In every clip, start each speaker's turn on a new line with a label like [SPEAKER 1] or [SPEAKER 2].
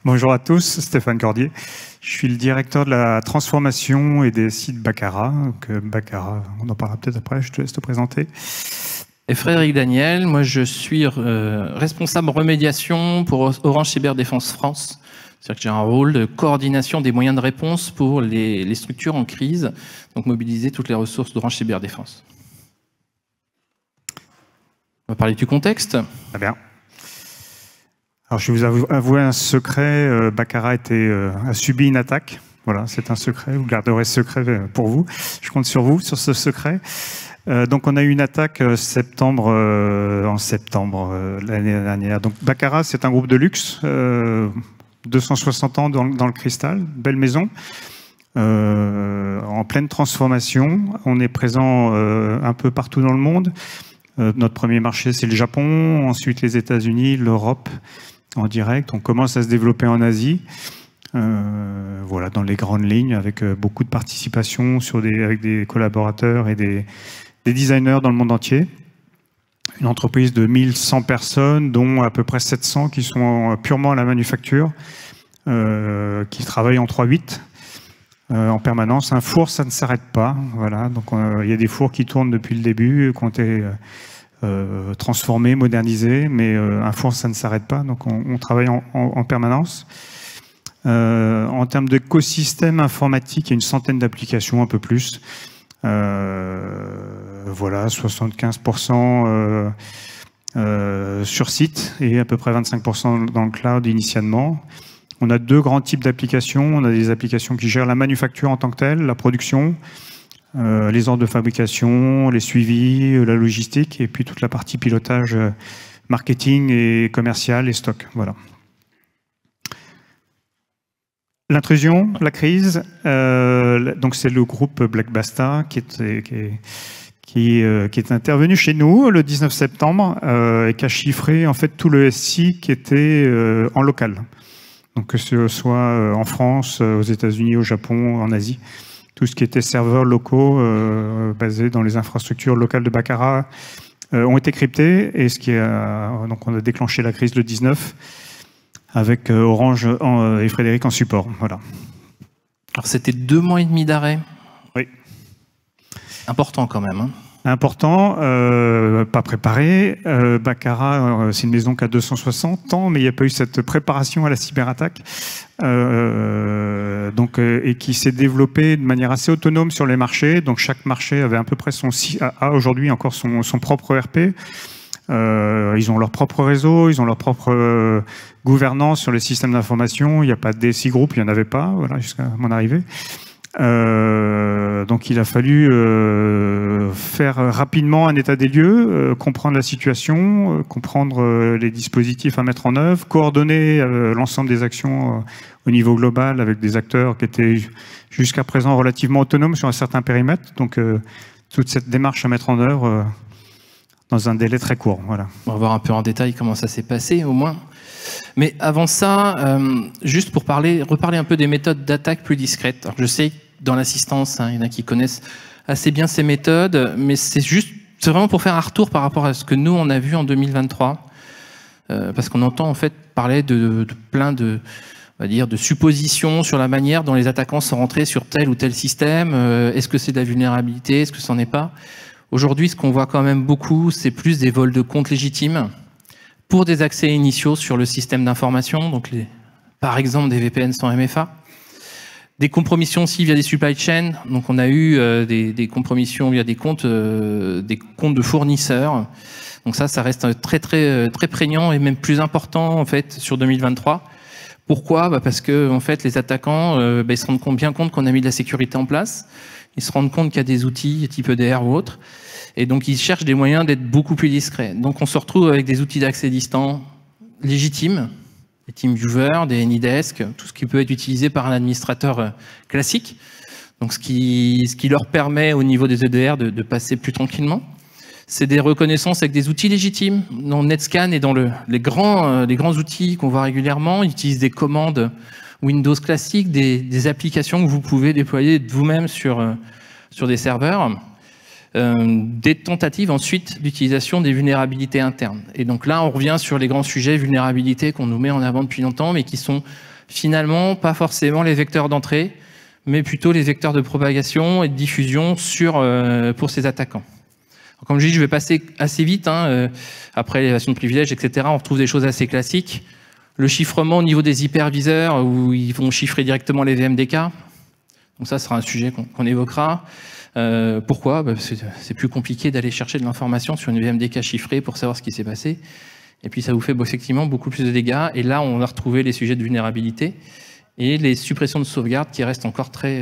[SPEAKER 1] Bonjour à tous, Stéphane Cordier. Je suis le directeur de la transformation et des sites Baccarat. Donc, Baccarat, on en parlera peut-être après, je te laisse te présenter.
[SPEAKER 2] Et Frédéric Daniel, moi je suis responsable remédiation pour Orange Cyberdéfense France. C'est-à-dire que j'ai un rôle de coordination des moyens de réponse pour les structures en crise, donc mobiliser toutes les ressources d'Orange Cyberdéfense. On va parler du contexte.
[SPEAKER 1] Très bien. Alors, je vais vous avouer un secret. Baccarat a subi une attaque. Voilà, c'est un secret. Vous garderez ce secret pour vous. Je compte sur vous, sur ce secret. Donc, on a eu une attaque en septembre l'année dernière. Donc, Baccarat, c'est un groupe de luxe. 260 ans dans le cristal. Belle maison. En pleine transformation. On est présent un peu partout dans le monde. Notre premier marché, c'est le Japon. Ensuite, les États-Unis, l'Europe. En direct, on commence à se développer en Asie, voilà, dans les grandes lignes, avec beaucoup de participation avec des collaborateurs et des designers dans le monde entier. Une entreprise de 1100 personnes, dont à peu près 700 qui sont purement à la manufacture, qui travaillent en 3/8 en permanence. Un four, ça ne s'arrête pas. Voilà, donc il y a des fours qui tournent depuis le début, qui ont été transformé, modernisé, mais un four, ça ne s'arrête pas, donc on travaille en permanence. En termes d'écosystème informatique, il y a une centaine d'applications, un peu plus. Voilà, 75% sur site et à peu près 25% dans le cloud initialement. On a deux grands types d'applications. On a des applications qui gèrent la manufacture en tant que telle, la production, les ordres de fabrication, les suivis, la logistique, et puis toute la partie pilotage, marketing et commercial et stock. Voilà. L'intrusion, la crise, donc c'est le groupe Black Basta qui est intervenu chez nous le 19 septembre et qui a chiffré en fait tout le SI qui était en local. Donc que ce soit en France, aux États-Unis, au Japon, en Asie. Tout ce qui était serveurs locaux basés dans les infrastructures locales de Baccarat ont été cryptés. Et donc on a déclenché la crise le 19 avec Orange et Frédéric en support. Voilà.
[SPEAKER 2] Alors c'était 2 mois et demi d'arrêt.
[SPEAKER 1] Oui.
[SPEAKER 2] Important quand même. Hein.
[SPEAKER 1] Important, pas préparé. Baccarat, c'est une maison qui a 260 ans, mais il n'y a pas eu cette préparation à la cyberattaque. Et qui s'est développé de manière assez autonome sur les marchés. Donc chaque marché avait à peu près a aujourd'hui encore son propre ERP. Ils ont leur propre réseau, ils ont leur propre gouvernance sur les systèmes d'information. Il n'y a pas de DSI Group, il n'y en avait pas, voilà, jusqu'à mon arrivée. Donc il a fallu faire rapidement un état des lieux, comprendre la situation, comprendre les dispositifs à mettre en œuvre, coordonner l'ensemble des actions au niveau global avec des acteurs qui étaient jusqu'à présent relativement autonomes sur un certain périmètre. Donc toute cette démarche à mettre en œuvre dans un délai très court. Voilà.
[SPEAKER 2] On va voir un peu en détail comment ça s'est passé au moins. Mais avant ça, juste pour reparler un peu des méthodes d'attaque plus discrètes. Alors, je sais que dans l'assistance, il y en a qui connaissent assez bien ces méthodes, mais c'est vraiment pour faire un retour par rapport à ce que nous, on a vu en 2023. Parce qu'on entend en fait parler de plein de suppositions sur la manière dont les attaquants sont rentrés sur tel ou tel système. Est-ce que c'est de la vulnérabilité? Est-ce que c'en est pas? Aujourd'hui, ce qu'on voit quand même beaucoup, c'est plus des vols de comptes légitimes pour des accès initiaux sur le système d'information, donc par exemple des VPN sans MFA, des compromissions aussi via des supply chains, donc on a eu des compromissions via des comptes de fournisseurs, donc ça reste très prégnant et même plus important en fait sur 2023. Pourquoi? Parce que en fait les attaquants ils se rendent bien compte qu'on a mis de la sécurité en place, ils se rendent compte qu'il y a des outils type EDR ou autre. Et donc, ils cherchent des moyens d'être beaucoup plus discrets. Donc, on se retrouve avec des outils d'accès distant légitimes, des TeamViewer, des AnyDesk, tout ce qui peut être utilisé par un administrateur classique. Donc, ce qui leur permet, au niveau des EDR, de passer plus tranquillement. C'est des reconnaissances avec des outils légitimes. Dans Netscan et dans les grands outils qu'on voit régulièrement, ils utilisent des commandes Windows classiques, des applications que vous pouvez déployer de vous-même sur des serveurs. Des tentatives ensuite d'utilisation des vulnérabilités internes. Et donc là, on revient sur les grands sujets vulnérabilités qu'on nous met en avant depuis longtemps, mais qui sont finalement pas forcément les vecteurs d'entrée, mais plutôt les vecteurs de propagation et de diffusion pour ces attaquants. Alors, comme je dis, je vais passer assez vite, après l'élévation de privilèges, etc. On retrouve des choses assez classiques. Le chiffrement au niveau des hyperviseurs, où ils vont chiffrer directement les VMDK. Donc ça sera un sujet qu'on évoquera. Pourquoi? Parce que c'est plus compliqué d'aller chercher de l'information sur une VMDK chiffrée pour savoir ce qui s'est passé. Et puis ça vous fait effectivement beaucoup plus de dégâts. Et là, on va retrouver les sujets de vulnérabilité et les suppressions de sauvegarde qui restent encore très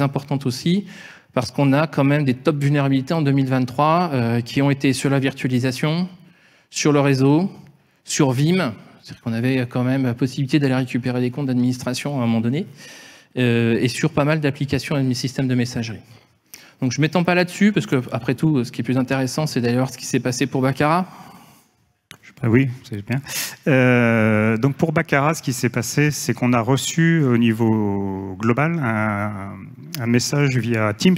[SPEAKER 2] importantes aussi, parce qu'on a quand même des top vulnérabilités en 2023 qui ont été sur la virtualisation, sur le réseau, sur Vim. C'est-à-dire qu'on avait quand même la possibilité d'aller récupérer des comptes d'administration à un moment donné, et sur pas mal d'applications et de systèmes de messagerie. Donc je ne m'étends pas là-dessus, parce que après tout, ce qui est plus intéressant, c'est d'ailleurs ce qui s'est passé pour Baccarat.
[SPEAKER 1] Oui, c'est bien. Donc pour Baccarat, ce qui s'est passé, c'est qu'on a reçu au niveau global un message via Teams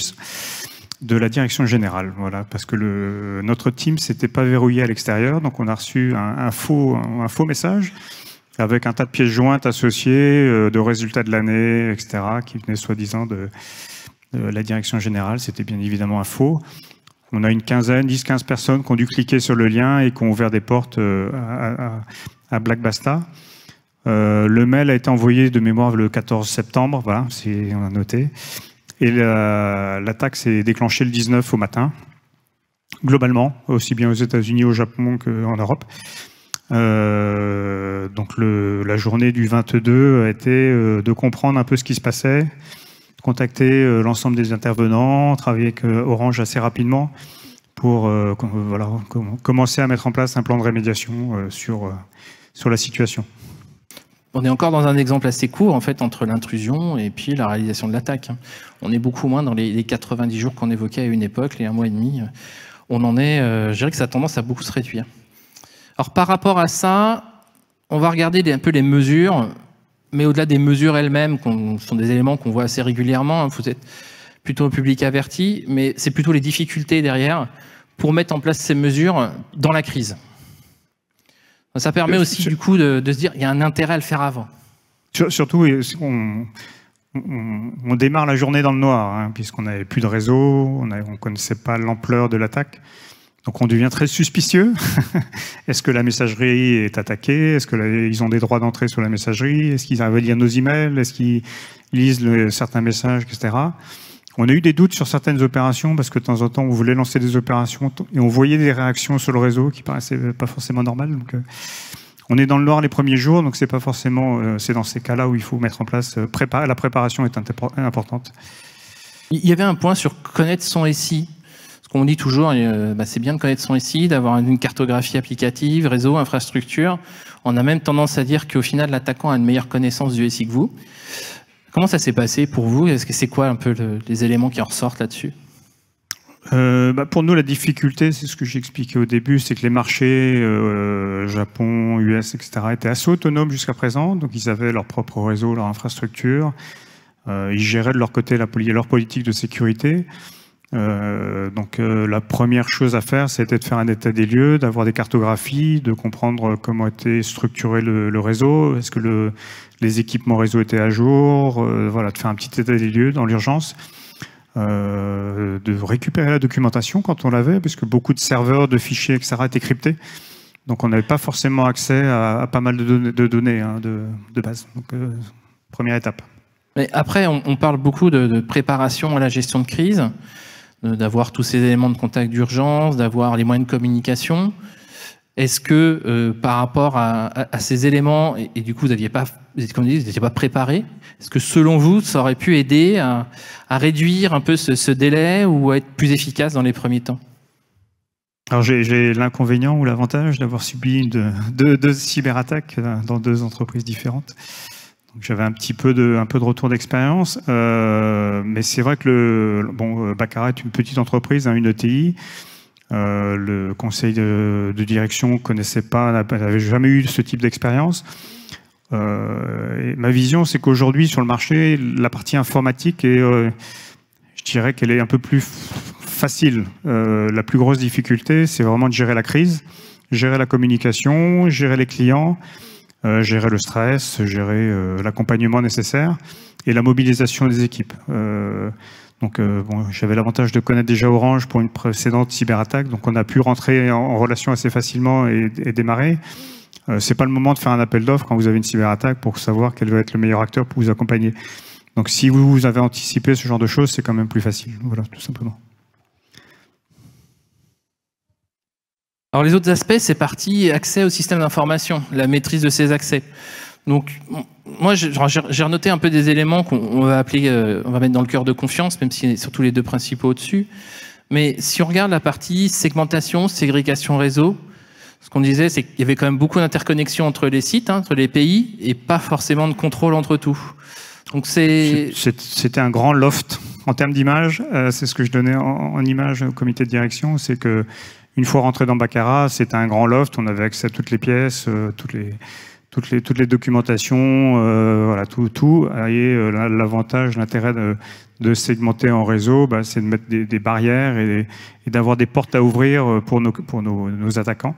[SPEAKER 1] de la direction générale, voilà, parce que notre Teams n'était pas verrouillé à l'extérieur, donc on a reçu un faux message avec un tas de pièces jointes associées, de résultats de l'année, etc., qui venaient soi-disant de la direction générale. C'était bien évidemment un faux. On a une quinzaine, 10-15 personnes qui ont dû cliquer sur le lien et qui ont ouvert des portes à Blackbasta. Le mail a été envoyé de mémoire le 14 septembre, voilà, on a noté. Et l'attaque s'est déclenchée le 19 au matin, globalement, aussi bien aux États-Unis, au Japon qu'en Europe. Donc la journée du 22 a été de comprendre un peu ce qui se passait, contacter l'ensemble des intervenants, travailler avec Orange assez rapidement pour commencer à mettre en place un plan de rémédiation sur la situation.
[SPEAKER 2] On est encore dans un exemple assez court en fait entre l'intrusion et puis la réalisation de l'attaque. On est beaucoup moins dans les 90 jours qu'on évoquait à une époque, les 1 mois et demi. On en est, je dirais que ça a tendance à beaucoup se réduire. Alors par rapport à ça, on va regarder un peu les mesures. Mais au-delà des mesures elles-mêmes, qui sont des éléments qu'on voit assez régulièrement, vous êtes plutôt public averti, mais c'est plutôt les difficultés derrière pour mettre en place ces mesures dans la crise. Ça permet aussi du coup de se dire qu'il y a un intérêt à le faire avant.
[SPEAKER 1] Surtout, on démarre la journée dans le noir, puisqu'on n'avait plus de réseau, on ne connaissait pas l'ampleur de l'attaque. Donc on devient très suspicieux. Est-ce que la messagerie est attaquée? Est-ce qu'ils ont des droits d'entrée sur la messagerie? Est-ce qu'ils arrivent à lire nos emails? Est-ce qu'ils lisent certains messages, etc. On a eu des doutes sur certaines opérations parce que de temps en temps, on voulait lancer des opérations et on voyait des réactions sur le réseau qui paraissaient pas forcément normales. Donc, on est dans le noir les premiers jours, donc c'est pas forcément. C'est dans ces cas-là où il faut mettre en place. La préparation est importante.
[SPEAKER 2] Il y avait un point sur connaître son SI. Ce qu'on dit toujours, c'est bien de connaître son SI, d'avoir une cartographie applicative, réseau, infrastructure. On a même tendance à dire qu'au final, l'attaquant a une meilleure connaissance du SI que vous. Comment ça s'est passé pour vous? Est-ce que c'est quoi un peu les éléments qui en ressortent là-dessus?
[SPEAKER 1] Pour nous, la difficulté, c'est ce que j'ai expliqué au début, c'est que les marchés Japon, US, etc. étaient assez autonomes jusqu'à présent. Donc, ils avaient leur propre réseau, leur infrastructure. Ils géraient de leur côté leur politique de sécurité. Donc la première chose à faire, c'était de faire un état des lieux, d'avoir des cartographies, de comprendre comment était structuré le réseau, est-ce que les équipements réseau étaient à jour, voilà, de faire un petit état des lieux dans l'urgence, de récupérer la documentation quand on l'avait, parce que beaucoup de serveurs, de fichiers, etc. étaient cryptés, donc on n'avait pas forcément accès à pas mal de données de base. Donc première étape.
[SPEAKER 2] Mais après, on parle beaucoup de préparation à la gestion de crise, d'avoir tous ces éléments de contact d'urgence, d'avoir les moyens de communication. Est-ce que par rapport à ces éléments, et du coup vous n'étiez pas préparé, est-ce que selon vous, ça aurait pu aider à réduire un peu ce délai ou à être plus efficace dans les premiers temps?
[SPEAKER 1] Alors j'ai l'inconvénient ou l'avantage d'avoir subi deux cyberattaques dans 2 entreprises différentes. J'avais un peu de retour d'expérience, mais c'est vrai que Baccarat est une petite entreprise, une ETI. Le conseil de direction connaissait pas, n'avait jamais eu ce type d'expérience. Ma vision, c'est qu'aujourd'hui sur le marché, la partie informatique je dirais qu'elle est un peu plus facile. La plus grosse difficulté, c'est vraiment de gérer la crise, gérer la communication, gérer les clients. gérer le stress, gérer l'accompagnement nécessaire et la mobilisation des équipes. Bon, j'avais l'avantage de connaître déjà Orange pour une précédente cyberattaque, donc on a pu rentrer en relation assez facilement et démarrer. C'est pas le moment de faire un appel d'offres quand vous avez une cyberattaque pour savoir quel va être le meilleur acteur pour vous accompagner. Donc si vous avez anticipé ce genre de choses, c'est quand même plus facile. Voilà, tout simplement.
[SPEAKER 2] Alors les autres aspects, c'est parti accès au système d'information, la maîtrise de ces accès. Donc moi, j'ai renoté un peu des éléments qu'on va appeler, on va mettre dans le cœur de confiance, même si surtout les deux principaux au-dessus. Mais si on regarde la partie segmentation, ségrégation réseau, ce qu'on disait, c'est qu'il y avait quand même beaucoup d'interconnexions entre les sites, entre les pays, et pas forcément de contrôle entre tout. Donc c'était
[SPEAKER 1] un grand loft en termes d'image. C'est ce que je donnais en image au comité de direction, c'est que une fois rentré dans Baccarat, c'était un grand loft. On avait accès à toutes les pièces, toutes les documentations, voilà, tout. Et l'avantage, l'intérêt de segmenter en réseau, c'est de mettre des barrières et d'avoir des portes à ouvrir pour nos attaquants,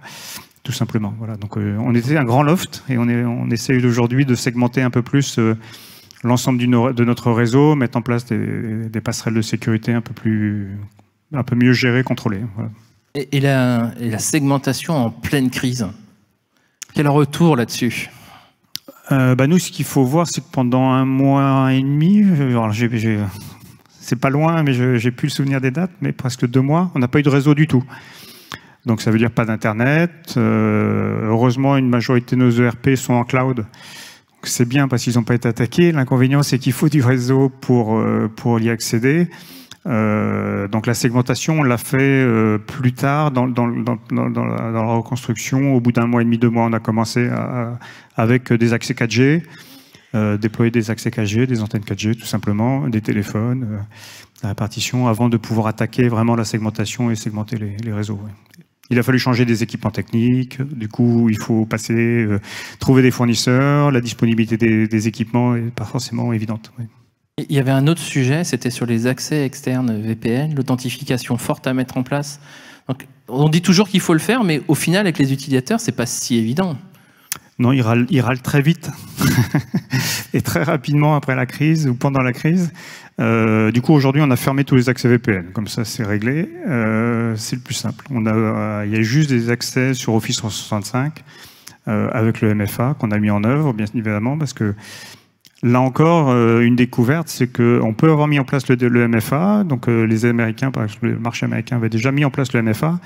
[SPEAKER 1] tout simplement. Voilà. Donc on était un grand loft et on essaye aujourd'hui de segmenter un peu plus l'ensemble de notre réseau, mettre en place des passerelles de sécurité un peu mieux gérées, contrôlées. Voilà.
[SPEAKER 2] Et la segmentation en pleine crise, quel retour là-dessus?
[SPEAKER 1] Nous, ce qu'il faut voir, c'est que pendant 1 mois et demi, c'est pas loin, mais j'ai plus le souvenir des dates, mais presque 2 mois, on n'a pas eu de réseau du tout. Donc ça veut dire pas d'internet. Heureusement, une majorité de nos ERP sont en cloud. C'est bien parce qu'ils n'ont pas été attaqués. L'inconvénient, c'est qu'il faut du réseau pour y accéder. Donc la segmentation, on l'a fait plus tard dans la reconstruction. Au bout d'1 mois et demi, 2 mois, on a commencé avec des accès 4G, déployer des accès 4G, des antennes 4G tout simplement, des téléphones, la répartition, avant de pouvoir attaquer vraiment la segmentation et segmenter les réseaux. Ouais. Il a fallu changer des équipements techniques, du coup il faut trouver des fournisseurs, la disponibilité des équipements n'est pas forcément évidente. Ouais.
[SPEAKER 2] Il y avait un autre sujet, c'était sur les accès externes VPN, l'authentification forte à mettre en place. Donc, on dit toujours qu'il faut le faire, mais au final, avec les utilisateurs, c'est pas si évident.
[SPEAKER 1] Non, il râle très vite et très rapidement après la crise ou pendant la crise. Du coup, aujourd'hui, on a fermé tous les accès VPN. Comme ça, c'est réglé. C'est le plus simple. Il y a juste des accès sur Office 365 avec le MFA qu'on a mis en œuvre, bien évidemment, parce que là encore, une découverte, c'est qu'on peut avoir mis en place le MFA. Donc, les Américains, par exemple, le marché américain avait déjà mis en place le MFA.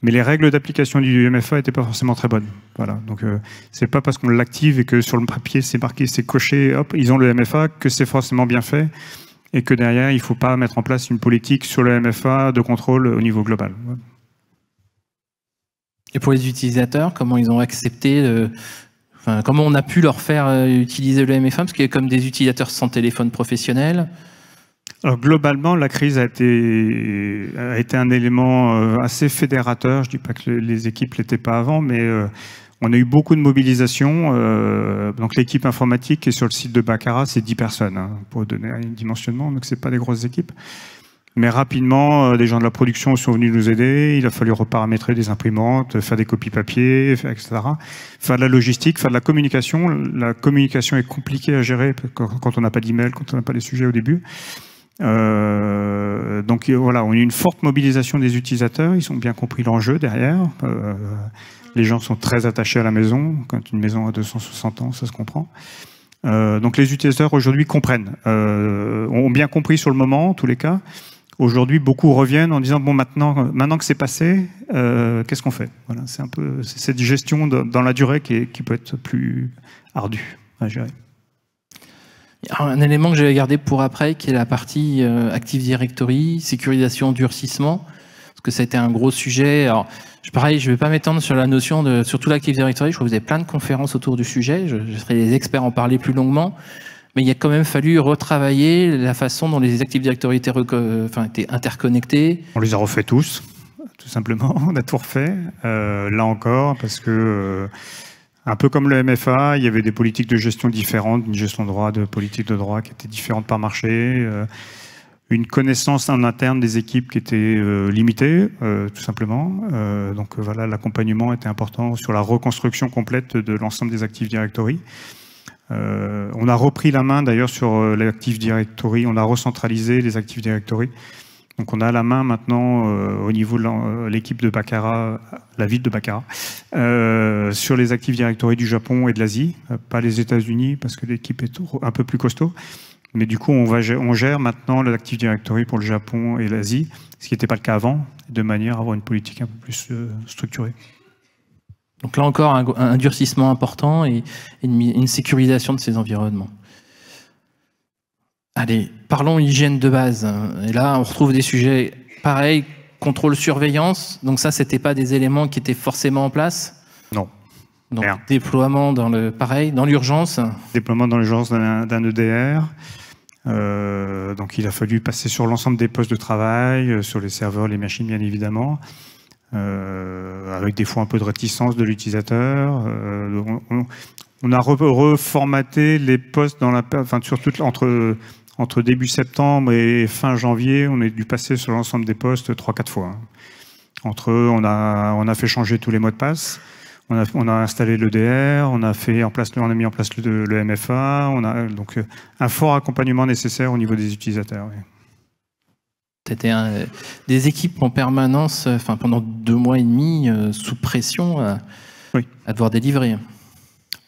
[SPEAKER 1] Mais les règles d'application du MFA n'étaient pas forcément très bonnes. Voilà. Donc, c'est pas parce qu'on l'active et que sur le papier, c'est marqué, c'est coché, hop, ils ont le MFA, que c'est forcément bien fait. Et que derrière, il ne faut pas mettre en place une politique sur le MFA de contrôle au niveau global. Ouais.
[SPEAKER 2] Et pour les utilisateurs, comment ils ont accepté comment on a pu leur faire utiliser le MFA? Parce qu'il y a comme des utilisateurs sans téléphone professionnel.
[SPEAKER 1] Alors, globalement, la crise a été un élément assez fédérateur. Je ne dis pas que les équipes ne l'étaient pas avant, mais on a eu beaucoup de mobilisation. Donc l'équipe informatique qui est sur le site de Baccarat, c'est 10 personnes, hein, pour donner un dimensionnement, donc ce n'est pas des grosses équipes. Mais rapidement, des gens de la production sont venus nous aider. Il a fallu reparamétrer des imprimantes, faire des copies papier, etc. Faire de la logistique, faire de la communication. La communication est compliquée à gérer quand on n'a pas d'email, quand on n'a pas les sujets au début. Donc voilà, on a eu une forte mobilisation des utilisateurs. Ils ont bien compris l'enjeu derrière. Les gens sont très attachés à la maison. Quand une maison a 260 ans, ça se comprend. Donc les utilisateurs aujourd'hui comprennent, ont bien compris sur le moment, en tous les cas. Aujourd'hui, beaucoup reviennent en disant bon, maintenant que c'est passé, qu'est-ce qu'on fait? Voilà, c'est un peu cette gestion dans la durée qui peut être plus ardue à gérer.
[SPEAKER 2] Un élément que j'ai gardé pour après, qui est la partie Active Directory, sécurisation, durcissement, parce que ça a été un gros sujet. Alors, pareil, je ne vais pas m'étendre sur la notion de surtout l'Active Directory. Je crois que vous avez plein de conférences autour du sujet. Je serai les experts en parler plus longuement. Mais il a quand même fallu retravailler la façon dont les Active Directory étaient interconnectés. On
[SPEAKER 1] les a refait tous, tout simplement. On a tout refait. Là encore, parce que un peu comme le MFA, il y avait des politiques de gestion différentes, une gestion de droit, de politique de droit qui étaient différentes par marché. une connaissance en interne des équipes qui était limitée, tout simplement. Donc voilà, l'accompagnement était important sur la reconstruction complète de l'ensemble des Active Directory. On a repris la main d'ailleurs sur l'Active Directory, on a recentralisé les Active Directory. Donc on a la main maintenant au niveau de l'équipe de Baccarat, la ville de Baccarat, sur les Active Directory du Japon et de l'Asie, pas les États-Unis parce que l'équipe est un peu plus costaud. Mais du coup, on gère maintenant l'Active Directory pour le Japon et l'Asie, ce qui n'était pas le cas avant, de manière à avoir une politique un peu plus structurée.
[SPEAKER 2] Donc là encore, un durcissement important et une sécurisation de ces environnements. Allez, parlons hygiène de base. Et là, on retrouve des sujets pareils, contrôle, surveillance. Donc ça, c'était pas des éléments qui étaient forcément en place?
[SPEAKER 1] Non.
[SPEAKER 2] Donc déploiement dans l'urgence.
[SPEAKER 1] Déploiement dans l'urgence d'un EDR. Donc il a fallu passer sur l'ensemble des postes de travail, sur les serveurs, les machines bien évidemment, avec des fois un peu de réticence de l'utilisateur. On a reformaté les postes surtout entre début septembre et fin janvier, on a dû passer sur l'ensemble des postes 3-4 fois. Entre eux, on a fait changer tous les mots de passe. On a installé l'EDR, on a mis en place le MFA, on a donc un fort accompagnement nécessaire au niveau des utilisateurs. Oui.
[SPEAKER 2] C'était des équipes en permanence, pendant 2 mois et demi, sous pression à devoir délivrer.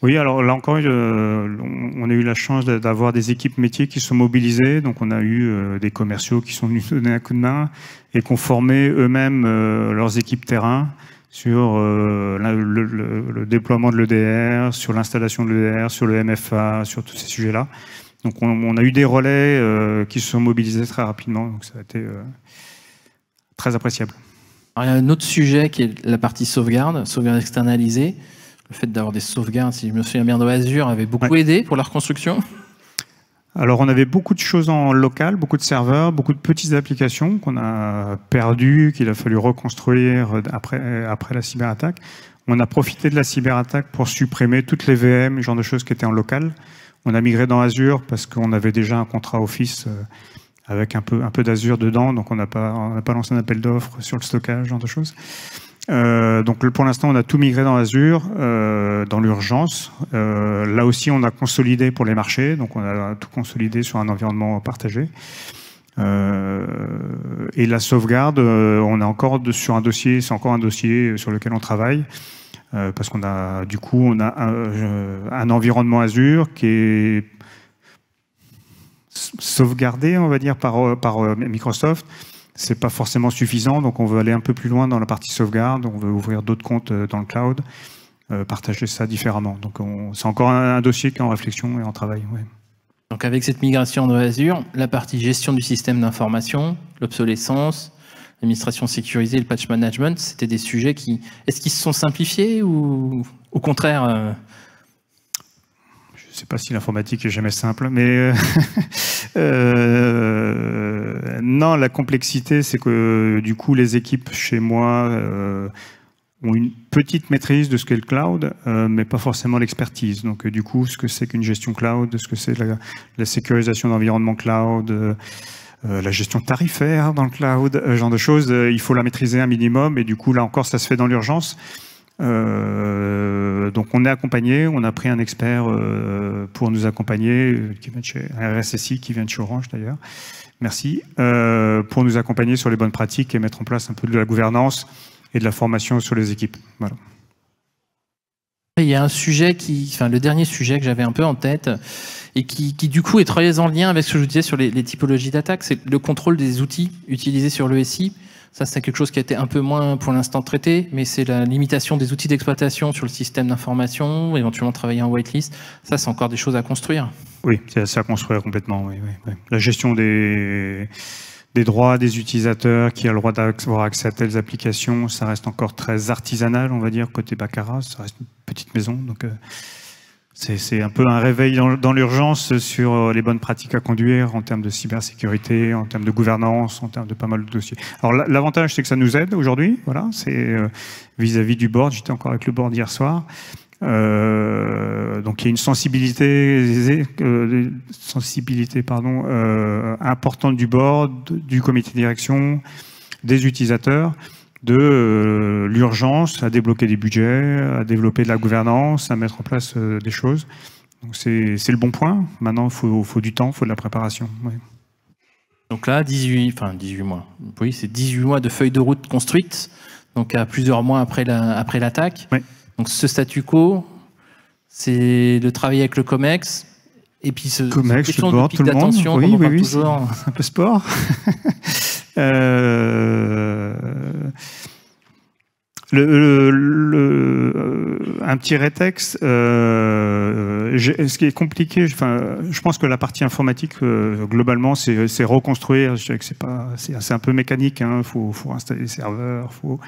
[SPEAKER 1] Oui, alors là encore, on a eu la chance d'avoir des équipes métiers qui sont mobilisées. Donc on a eu des commerciaux qui sont venus donner un coup de main et qui ont formé eux-mêmes leurs équipes terrain sur le déploiement de l'EDR, sur l'installation de l'EDR, sur le MFA, sur tous ces sujets-là. Donc on a eu des relais qui se sont mobilisés très rapidement, donc ça a été très appréciable.
[SPEAKER 2] Alors, il y a un autre sujet qui est la partie sauvegarde externalisée. Le fait d'avoir des sauvegardes, si je me souviens bien, de Azure avait beaucoup aidé pour la reconstruction.
[SPEAKER 1] Alors, on avait beaucoup de choses en local, beaucoup de serveurs, beaucoup de petites applications qu'on a perdues, qu'il a fallu reconstruire après la cyberattaque. On a profité de la cyberattaque pour supprimer toutes les VM, ce genre de choses qui étaient en local. On a migré dans Azure parce qu'on avait déjà un contrat Office avec un peu d'Azure dedans, donc on n'a pas lancé un appel d'offres sur le stockage, ce genre de choses. Donc pour l'instant, on a tout migré dans Azure, dans l'urgence. Là aussi, on a consolidé pour les marchés, donc on a tout consolidé sur un environnement partagé. Et la sauvegarde, on est encore sur un dossier, c'est encore un dossier sur lequel on travaille, parce qu'on a du coup on a un environnement Azure qui est sauvegardé, on va dire, par Microsoft. C'est pas forcément suffisant, donc on veut aller un peu plus loin dans la partie sauvegarde, on veut ouvrir d'autres comptes dans le cloud, partager ça différemment. Donc c'est encore un dossier qui est en réflexion et en travail. Ouais.
[SPEAKER 2] Donc avec cette migration de Azure, la partie gestion du système d'information, l'obsolescence, l'administration sécurisée, le patch management, c'était des sujets est-ce qu'ils se sont simplifiés ou au contraire
[SPEAKER 1] Je ne sais pas si l'informatique est jamais simple, mais non, la complexité, c'est que du coup, les équipes chez moi ont une petite maîtrise de ce qu'est le cloud, mais pas forcément l'expertise. Donc du coup, ce que c'est qu'une gestion cloud, ce que c'est la sécurisation d'environnement cloud, la gestion tarifaire dans le cloud, ce genre de choses, il faut la maîtriser un minimum, et du coup, là encore, ça se fait dans l'urgence. Donc on est accompagné, on a pris un expert pour nous accompagner, qui vient de chez RSSI, qui vient de chez Orange d'ailleurs, merci, pour nous accompagner sur les bonnes pratiques et mettre en place un peu de la gouvernance et de la formation sur les équipes. Voilà.
[SPEAKER 2] Il y a un sujet le dernier sujet que j'avais un peu en tête et qui du coup est très en lien avec ce que je vous disais sur les typologies d'attaque, c'est le contrôle des outils utilisés sur le SI. Ça, c'est quelque chose qui a été un peu moins pour l'instant traité, mais c'est la limitation des outils d'exploitation sur le système d'information, éventuellement travailler en whitelist. Ça, c'est encore des choses à construire. Oui,
[SPEAKER 1] c'est à construire complètement. Oui. La gestion des droits des utilisateurs qui a le droit d'avoir accès à telles applications, ça reste encore très artisanal, on va dire, côté Baccarat. Ça reste une petite maison, donc c'est un peu un réveil dans l'urgence sur les bonnes pratiques à conduire en termes de cybersécurité, en termes de gouvernance, en termes de pas mal de dossiers. Alors l'avantage, c'est que ça nous aide aujourd'hui. Voilà, c'est vis-à-vis du board. J'étais encore avec le board hier soir. Donc il y a une sensibilité importante du board, du comité de direction, des utilisateurs, de l'urgence à débloquer des budgets, à développer de la gouvernance, à mettre en place des choses. Donc c'est le bon point. Maintenant, il faut du temps, il faut de la préparation. Ouais.
[SPEAKER 2] Donc là, 18 mois. Oui, c'est 18 mois de feuille de route construite, donc à plusieurs mois après l'attaque.
[SPEAKER 1] Ouais.
[SPEAKER 2] Donc ce statu quo, c'est de travailler avec le COMEX, et puis ce question de pic d'attention,
[SPEAKER 1] oui,
[SPEAKER 2] toujours.
[SPEAKER 1] C'est un peu sport. Un petit rétexte. Ce qui est compliqué, je pense que la partie informatique, globalement, c'est reconstruire. Je sais que c'est un peu mécanique. Il faut installer des serveurs, il faut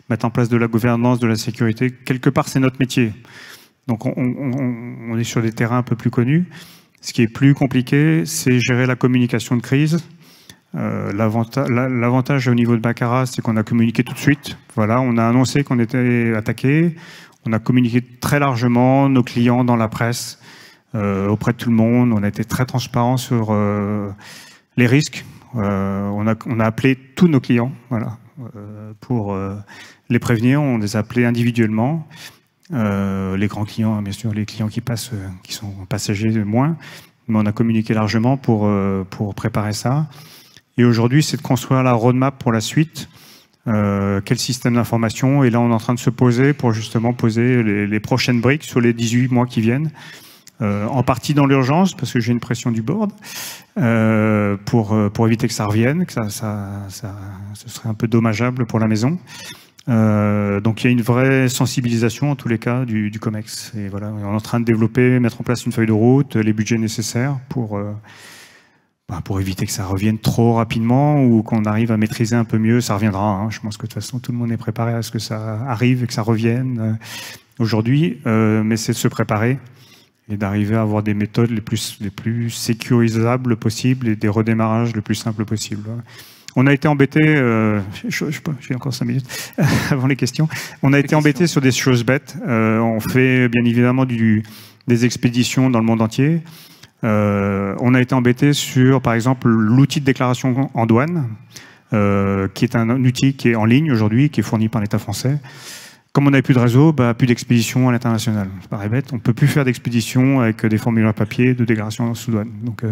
[SPEAKER 1] mettre en place de la gouvernance, de la sécurité. Quelque part, c'est notre métier. Donc, on est sur des terrains un peu plus connus. Ce qui est plus compliqué, c'est gérer la communication de crise. L'avantage au niveau de Baccarat, c'est qu'on a communiqué tout de suite. Voilà, on a annoncé qu'on était attaqué. On a communiqué très largement nos clients dans la presse, auprès de tout le monde. On a été très transparent sur les risques. On a appelé tous nos clients, voilà, pour les prévenir. On les a appelés individuellement. Les grands clients, bien sûr, les clients qui passent, qui sont passagers moins. Mais on a communiqué largement pour préparer ça. Et aujourd'hui, c'est de construire la roadmap pour la suite. Quel système d'information? Et là, on est en train de se poser pour justement poser les prochaines briques sur les 18 mois qui viennent. En partie dans l'urgence, parce que j'ai une pression du board, pour éviter que ça revienne, que ce serait un peu dommageable pour la maison. Donc il y a une vraie sensibilisation en tous les cas du COMEX. Et voilà, on est en train de développer, mettre en place une feuille de route, les budgets nécessaires pour éviter que ça revienne trop rapidement ou qu'on arrive à maîtriser un peu mieux. Ça reviendra, hein. Je pense que de toute façon tout le monde est préparé à ce que ça arrive et que ça revienne aujourd'hui, mais c'est de se préparer et d'arriver à avoir des méthodes les plus sécurisables possibles et des redémarrages le plus simples possible. On a été embêté, j'ai encore 5 minutes avant les questions, on a été embêté sur des choses bêtes. On fait bien évidemment des expéditions dans le monde entier. On a été embêté sur, par exemple, l'outil de déclaration en douane, qui est un outil qui est en ligne aujourd'hui, qui est fourni par l'État français. Comme on n'avait plus de réseau, plus d'expédition à l'international. Ça paraît bête, on ne peut plus faire d'expédition avec des formulaires papier de déclaration sous douane. Donc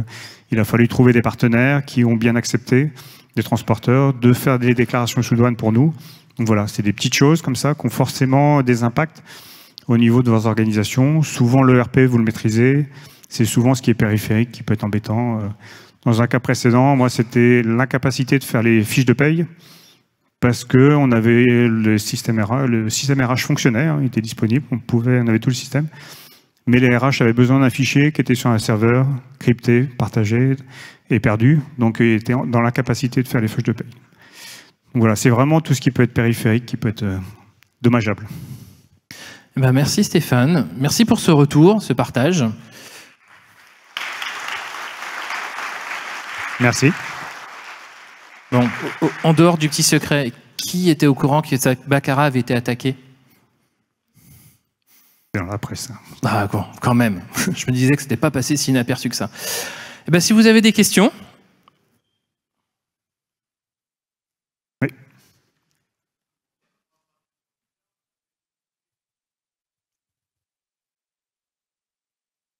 [SPEAKER 1] il a fallu trouver des partenaires qui ont bien accepté, des transporteurs, de faire des déclarations sous douane pour nous. Donc voilà, c'est des petites choses comme ça qui ont forcément des impacts au niveau de vos organisations. Souvent l'ERP, vous le maîtrisez. C'est souvent ce qui est périphérique qui peut être embêtant. Dans un cas précédent, moi, c'était l'incapacité de faire les fiches de paye parce qu'on avait le système RH fonctionnait, hein, il était disponible, on avait tout le système. Mais les RH avaient besoin d'un fichier qui était sur un serveur, crypté, partagé et perdu. Donc, ils étaient dans l'incapacité de faire les fiches de paye. Donc voilà, c'est vraiment tout ce qui peut être périphérique, qui peut être dommageable.
[SPEAKER 2] Merci Stéphane. Merci pour ce retour, ce partage.
[SPEAKER 1] Merci.
[SPEAKER 2] Bon, en dehors du petit secret, qui était au courant que Baccarat avait été attaqué?
[SPEAKER 1] Dans la presse.
[SPEAKER 2] Ah, quand même. Je me disais que ce n'était pas passé si inaperçu que ça. Eh bien, si vous avez des questions.
[SPEAKER 1] Oui.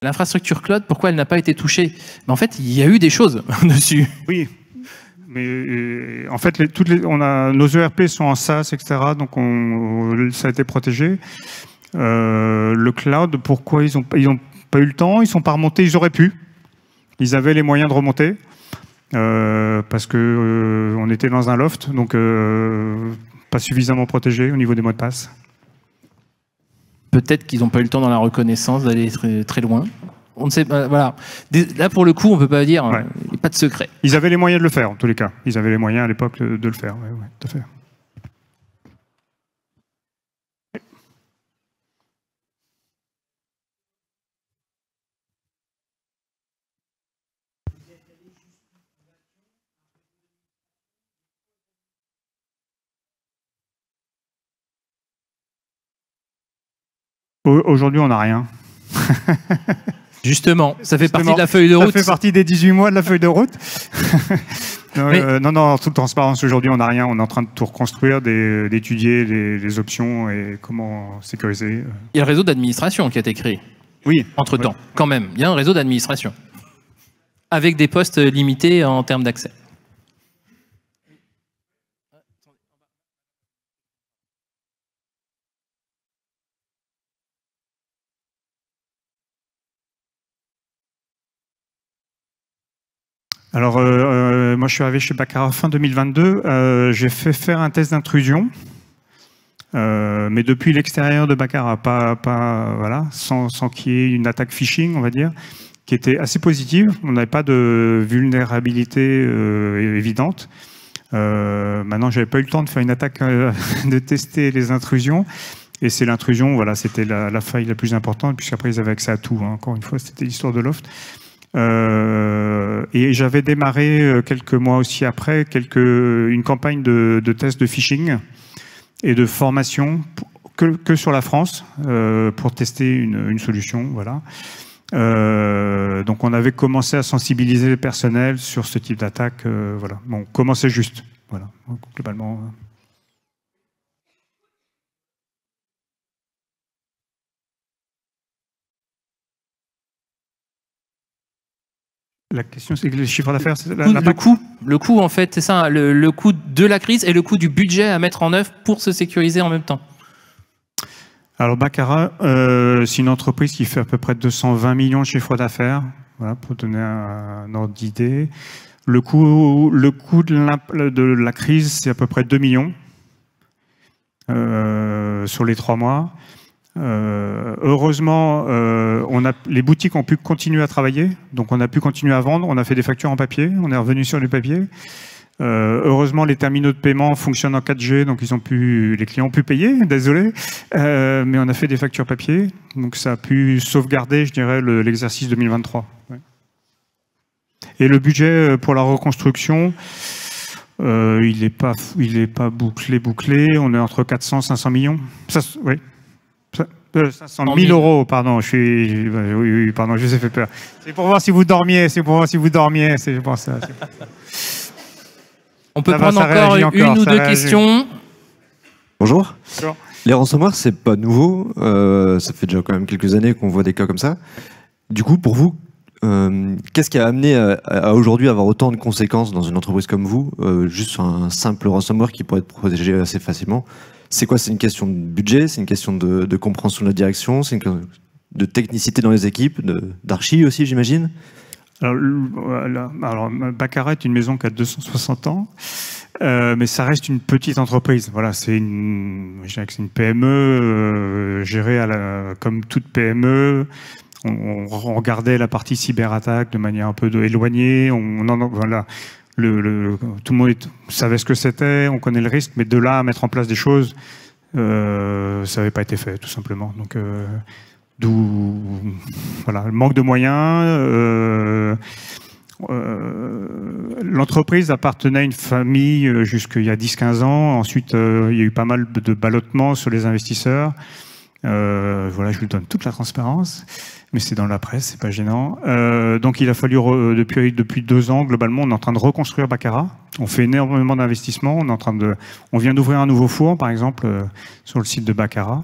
[SPEAKER 2] L'infrastructure cloud, pourquoi elle n'a pas été touchée? En fait, il y a eu des choses dessus.
[SPEAKER 1] Oui. Mais en fait, nos ERP sont en SaaS, etc. Donc, ça a été protégé. Le cloud, pourquoi ils ont pas eu le temps? Ils sont pas remontés. Ils auraient pu. Ils avaient les moyens de remonter parce que on était dans un loft, donc pas suffisamment protégé au niveau des mots de passe.
[SPEAKER 2] Peut-être qu'ils n'ont pas eu le temps dans la reconnaissance d'aller très, très loin. On ne sait pas. Voilà. Là, pour le coup, on ne peut pas dire.
[SPEAKER 1] Ouais.
[SPEAKER 2] Il n'y a pas de secret.
[SPEAKER 1] Ils avaient les moyens de le faire, en tous les cas. Ils avaient les moyens à l'époque de le faire. Ouais, tout à fait. Aujourd'hui, on n'a rien.
[SPEAKER 2] Justement, ça fait partie de la feuille de route.
[SPEAKER 1] Ça fait partie des 18 mois de la feuille de route. Non, en toute transparence, aujourd'hui, on n'a rien. On est en train de tout reconstruire, d'étudier les options et comment sécuriser.
[SPEAKER 2] Il y a le réseau d'administration qui a été créé.
[SPEAKER 1] Oui.
[SPEAKER 2] Entre-temps, quand même. Il y a un réseau d'administration. Avec des postes limités en termes d'accès.
[SPEAKER 1] Alors, moi, je suis arrivé chez Baccarat fin 2022. J'ai fait faire un test d'intrusion, mais depuis l'extérieur de Baccarat, voilà, sans qu'il y ait une attaque phishing, on va dire, qui était assez positive. On n'avait pas de vulnérabilité évidente. Maintenant, j'avais pas eu le temps de faire une attaque, de tester les intrusions. Et c'est l'intrusion, voilà, c'était la faille la plus importante, puisqu'après, ils avaient accès à tout. Hein. Encore une fois, c'était l'histoire de Loft. Et j'avais démarré quelques mois aussi après une campagne de tests de phishing et de formation que sur la France pour tester une solution. Voilà. Donc on avait commencé à sensibiliser le personnel sur ce type d'attaque. Voilà. Bon, on commençait juste. Voilà. Donc, globalement. La question, c'est que les chiffres d'affaires, c'est
[SPEAKER 2] le coût, en fait, c'est ça, le coût de la crise et le coût du budget à mettre en œuvre pour se sécuriser en même temps.
[SPEAKER 1] Alors, Baccarat, c'est une entreprise qui fait à peu près 220 millions de chiffres d'affaires, voilà, pour donner un ordre d'idée. Le coût de la crise, c'est à peu près 2 millions sur les 3 mois. Heureusement, les boutiques ont pu continuer à travailler, donc on a pu continuer à vendre. On a fait des factures en papier, on est revenu sur du papier. Heureusement, les terminaux de paiement fonctionnent en 4G, donc les clients ont pu payer, désolé, mais on a fait des factures papier, donc ça a pu sauvegarder, je dirais, l'exercice 2023. Ouais. Et le budget pour la reconstruction, il n'est pas bouclé, on est entre 400 et 500 millions. Ça, oui. 500 000 euros, pardon, oui, pardon, je vous ai fait peur. C'est pour voir si vous dormiez, c'est pour ça.
[SPEAKER 2] On peut prendre encore une ou deux questions.
[SPEAKER 3] Bonjour. Bonjour. Les ransomware, c'est pas nouveau, ça fait déjà quand même quelques années qu'on voit des cas comme ça. Du coup, pour vous, qu'est-ce qui a amené à aujourd'hui avoir autant de conséquences dans une entreprise comme vous, juste sur un simple ransomware qui pourrait être protégé assez facilement? C'est quoi? C'est une question de budget, c'est une question de compréhension de la direction, c'est une question de technicité dans les équipes, d'archi aussi, j'imagine?
[SPEAKER 1] Alors, Baccarat est une maison qui a 260 ans, mais ça reste une petite entreprise. Voilà, je dirais que c'est une PME gérée comme toute PME. On regardait la partie cyberattaque de manière un peu éloignée. Voilà. Tout le monde savait ce que c'était, on connaît le risque, mais de là à mettre en place des choses, ça n'avait pas été fait, tout simplement. Donc, d'où voilà, le manque de moyens. L'entreprise appartenait à une famille jusqu'il y a 10-15 ans. Ensuite, il y a eu pas mal de ballottements sur les investisseurs. Voilà, je vous donne toute la transparence. Mais c'est dans la presse, c'est pas gênant. Donc il a fallu, depuis 2 ans, globalement, on est en train de reconstruire Baccarat. On fait énormément d'investissements. On vient d'ouvrir un nouveau four, par exemple, sur le site de Baccarat.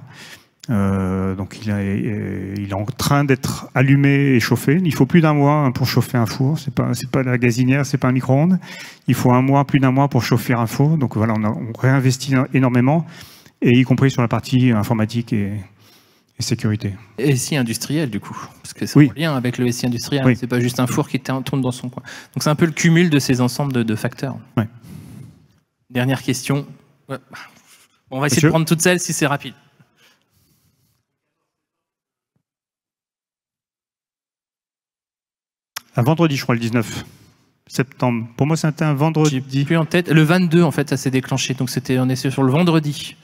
[SPEAKER 1] Donc il est en train d'être allumé et chauffé. Il faut plus d'1 mois pour chauffer un four. C'est pas la gazinière, c'est pas un micro-ondes. Il faut plus d'1 mois pour chauffer un four. Donc voilà, on réinvestit énormément, et y compris sur la partie informatique et sécurité.
[SPEAKER 2] Et SI industriel, du coup, parce que c'est en lien avec le SI industriel, c'est pas juste un four qui tourne dans son coin. Donc c'est un peu le cumul de ces ensembles de facteurs. Ouais. Dernière question. Ouais. On va essayer de prendre toutes celles si c'est rapide.
[SPEAKER 1] Un vendredi, je crois, le 19 septembre. Pour moi, c'était un vendredi.
[SPEAKER 2] J'ai plus en tête. Le 22, en fait, ça s'est déclenché. Donc on est sur le vendredi.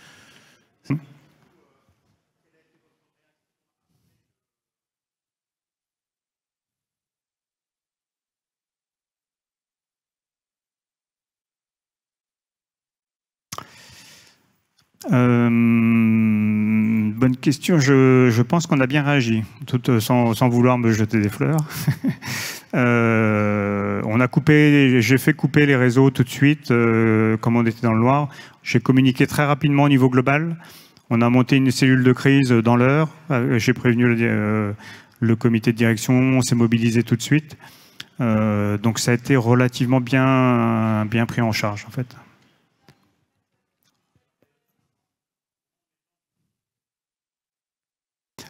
[SPEAKER 1] bonne question. Je pense qu'on a bien réagi, tout sans vouloir me jeter des fleurs. J'ai fait couper les réseaux tout de suite, comme on était dans le Loir. J'ai communiqué très rapidement au niveau global. On a monté une cellule de crise dans l'heure. J'ai prévenu le comité de direction. On s'est mobilisé tout de suite. Donc ça a été relativement bien pris en charge, en fait.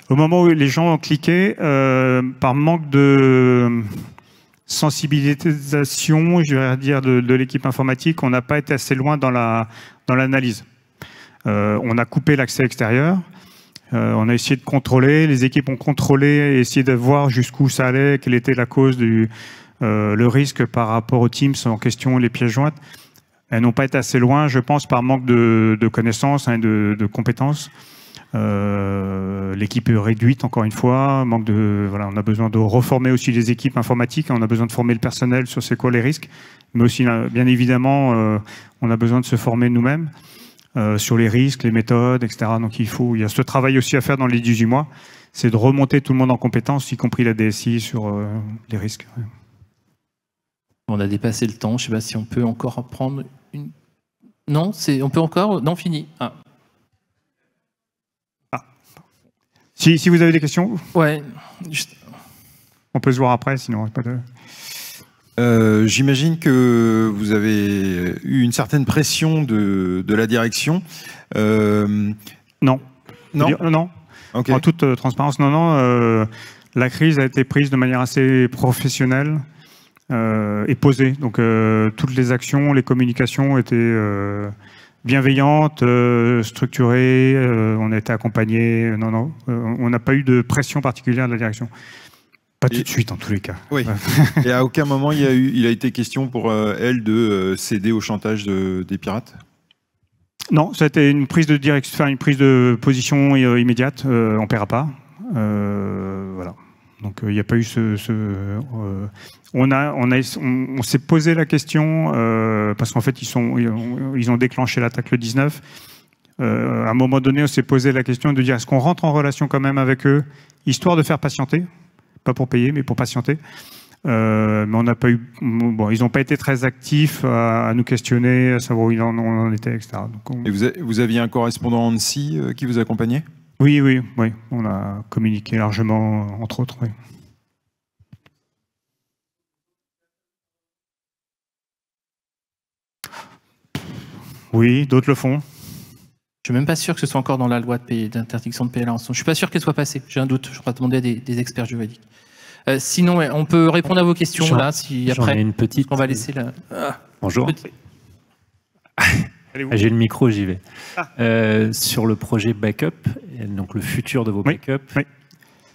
[SPEAKER 1] Au moment où les gens ont cliqué, par manque de sensibilisation, je vais dire, de l'équipe informatique, on n'a pas été assez loin dans l'analyse. On a coupé l'accès extérieur, on a essayé de contrôler, les équipes ont contrôlé et essayé de voir jusqu'où ça allait, quelle était la cause le risque par rapport aux Teams en question, les pièces jointes. Elles n'ont pas été assez loin, je pense, par manque de connaissances et de compétences. L'équipe est réduite, encore une fois. On a besoin de reformer aussi les équipes informatiques. On a besoin de former le personnel sur c'est quoi les risques. Mais aussi, bien évidemment, on a besoin de se former nous-mêmes sur les risques, les méthodes, etc. Donc il y a ce travail aussi à faire dans les 18 mois. C'est de remonter tout le monde en compétences, y compris la DSI, sur les risques.
[SPEAKER 2] On a dépassé le temps. Je ne sais pas si on peut encore prendre une... Non, on peut encore... Non, fini. Ah.
[SPEAKER 1] Si vous avez des questions,
[SPEAKER 2] ouais.
[SPEAKER 1] On peut se voir après, sinon pas de...
[SPEAKER 4] J'imagine que vous avez eu une certaine pression de la direction.
[SPEAKER 1] Non. Non.
[SPEAKER 4] Okay.
[SPEAKER 1] En toute transparence, non. La crise a été prise de manière assez professionnelle et posée. Donc toutes les actions, les communications étaient bienveillantes, structurées. On a été accompagnés. Non. On n'a pas eu de pression particulière de la direction. Pas tout de suite, en tous les cas.
[SPEAKER 4] Oui. Et à aucun moment, il a été question pour elle de céder au chantage des pirates?
[SPEAKER 1] Non, ça a été une prise de position immédiate. On ne paiera pas. Voilà. Donc, il n'y a pas eu on s'est posé la question parce qu'en fait, ils ont déclenché l'attaque le 19. À un moment donné, on s'est posé la question de dire est-ce qu'on rentre en relation quand même avec eux, histoire de faire patienter? Pas pour payer, mais pour patienter. Mais on n'a pas eu. Bon, ils n'ont pas été très actifs à nous questionner, à savoir où on en était, etc. Donc
[SPEAKER 4] Et vous aviez un correspondant ANSSI qui vous accompagnait?
[SPEAKER 1] Oui. On a communiqué largement, entre autres. Oui. Oui, d'autres le font.
[SPEAKER 2] Je ne suis même pas sûr que ce soit encore dans la loi d'interdiction de payer la rançon. Je ne suis pas sûr qu'elle soit passée. J'ai un doute. Je vais demander à des experts juridiques. Sinon, on peut répondre à vos questions là. Si après,
[SPEAKER 5] une petite.
[SPEAKER 2] On va laisser la.
[SPEAKER 5] Bonjour. J'ai le micro, j'y vais. Sur le projet backup, donc le futur de vos backups,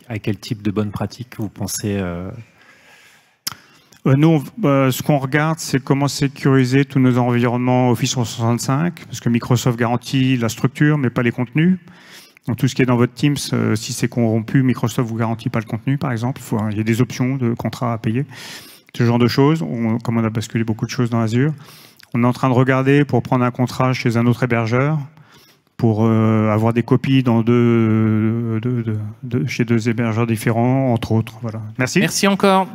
[SPEAKER 5] à quel type de bonnes pratiques vous pensez
[SPEAKER 1] Nous, ce qu'on regarde, c'est comment sécuriser tous nos environnements Office 365, parce que Microsoft garantit la structure, mais pas les contenus. Donc tout ce qui est dans votre Teams, si c'est corrompu, Microsoft vous garantit pas le contenu, par exemple. Il y a des options de contrats à payer, ce genre de choses. Comme on a basculé beaucoup de choses dans Azure, on est en train de regarder pour prendre un contrat chez un autre hébergeur, pour avoir des copies dans chez deux hébergeurs différents, entre autres. Voilà. Merci.
[SPEAKER 2] Merci encore.